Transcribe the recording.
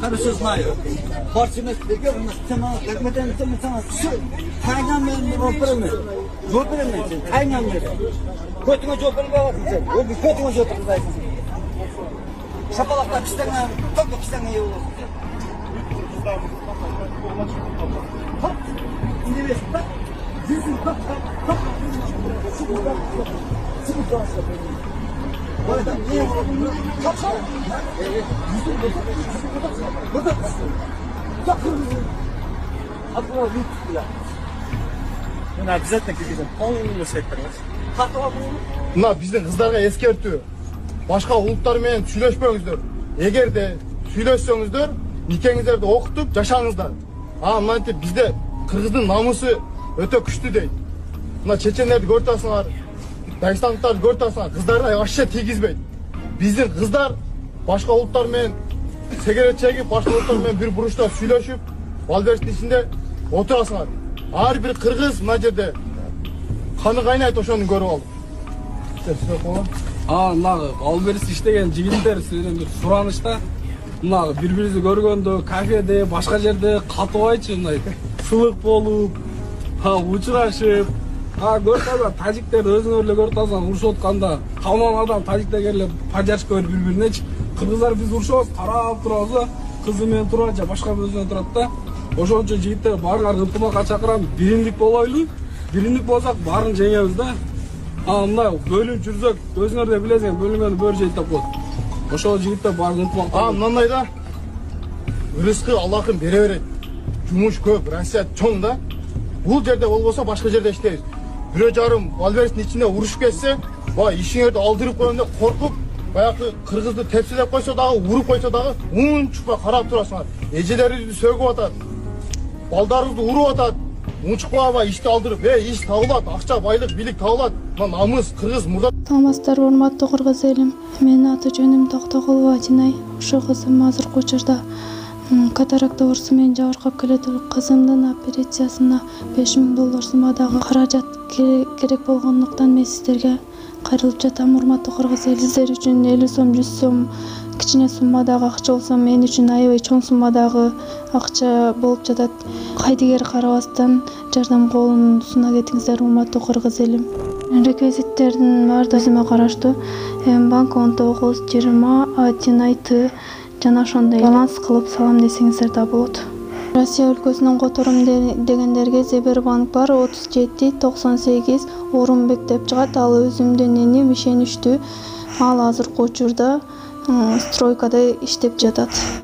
Хорошо знаю. Борчимыз берген, сама хакматан сама тайган мен опырмын. Жопырмын сен, тайган мен. Көтіңе жопырып аласың сен. Ол көтіңе жопырып аласың. Шапалақта пістіңе, тоқта пістіңе ие боласың сен. Хоп, индебесін, так. Жүзін, хоп. Обязательно келгенде полный секторыңыз. Мына биздин кыздарга эскертүү. Башка улуттар менен сүйлөшпөңүздөр. Эгерде сүйлөшсөңүздөр, никеңиздерди окутуп жашаңыздар. Мынтип бизде кыргыздын намысы өтө күчтүү дейт. Мына чечендерди көрүп атасыңар, дагестандыктарды көрүп атасыңар, кыздарына вообще тийгизбейт. Биздин кыздар башка улуттар менен сигарет чегип, башка улуттар менен бир буручта сүйлөшүп, балбердин ичинде отурасыңар. Ар бир кыргыз мына жерде каны кайнайт, ошону көрүп алдым. Мынагы балбердин иштеген жигиттер силерден бир суранычта. Мынагы бири-бирибизди көргөндө, кафеде, башка жерде катыбайчы мындай сылык болуп, учурашып, көрүп атасың, тажиктерди өзүңөр эле көрүп атасың, урушуп атканда, калман адам тажиктер эле поддержка берип бири-биринечи. Кыргыздар биз урушабыз, карап турабыз да, кызы менен турат же башка өзүнөн турат да. Ошон үчүн жигиттер баарыңар ынтымакка чакырам, биримдик болойлу. Биримдик болсак баарын жеңебиз да. Мындай бөлүнүп жүрсөк, өзүңөр да билесиңер, бөлүнгөнү бөр жейт деп коет. Ошол жигиттер баарын ынтымакта. Мындай да. Рызкы Аллахым бере берет. Жумуш көп, Россия чоң да. Бул жерде болбосо башка жерде иштейбиз. Бирөө жарым балбердин ичинде урушуп кетсе, ишиңерди алдырып коем деп коркуп, баягы кыргызды тепселеп койсо дагы, уруп койсо дагы, унчукпай карап турасыңар. Эжелерибизди сөгүп атат. Балдарыбызды уруп атат. Унчукпай ишти алдырып, иш табылат, акча, байлык, бийлик табылат. Намыс кыргыз мурда. Саламатсыздар, урматтуу кыргыз элим. Менин аты жөнүм Токтогулова Атинай. Ошо кызым азыркы учурда катаракта оорусу менен жабыркап келет. Кызымдын операциясына $5000 суммадагы каражат керек болгондуктан мен сиздерге кайрылып жатам. Урматтуу кыргыз эл, сиздер үчүн 50 сом, 100 сом кичине суммадагы акча болсо, мен үчүн аябай чоң суммадагы акча болуп жатат. Кайдыгер карабастан жардам колун суна кетиңиздер, урматтуу кыргыз элим. Реквизиттердин баардыгы өзүмө караштуу. Банк 1920 Атинай Т жана ошондой баланс кылып салам десеңиздер да болот. Россия өлкөсүнөн которум дегендерге Сбербанк бар, 3798 Орунбек деп чыгат. Ал өзүмдүн эним, ишеничтүү. Ал азыркы учурда стройкада иштеп жатат.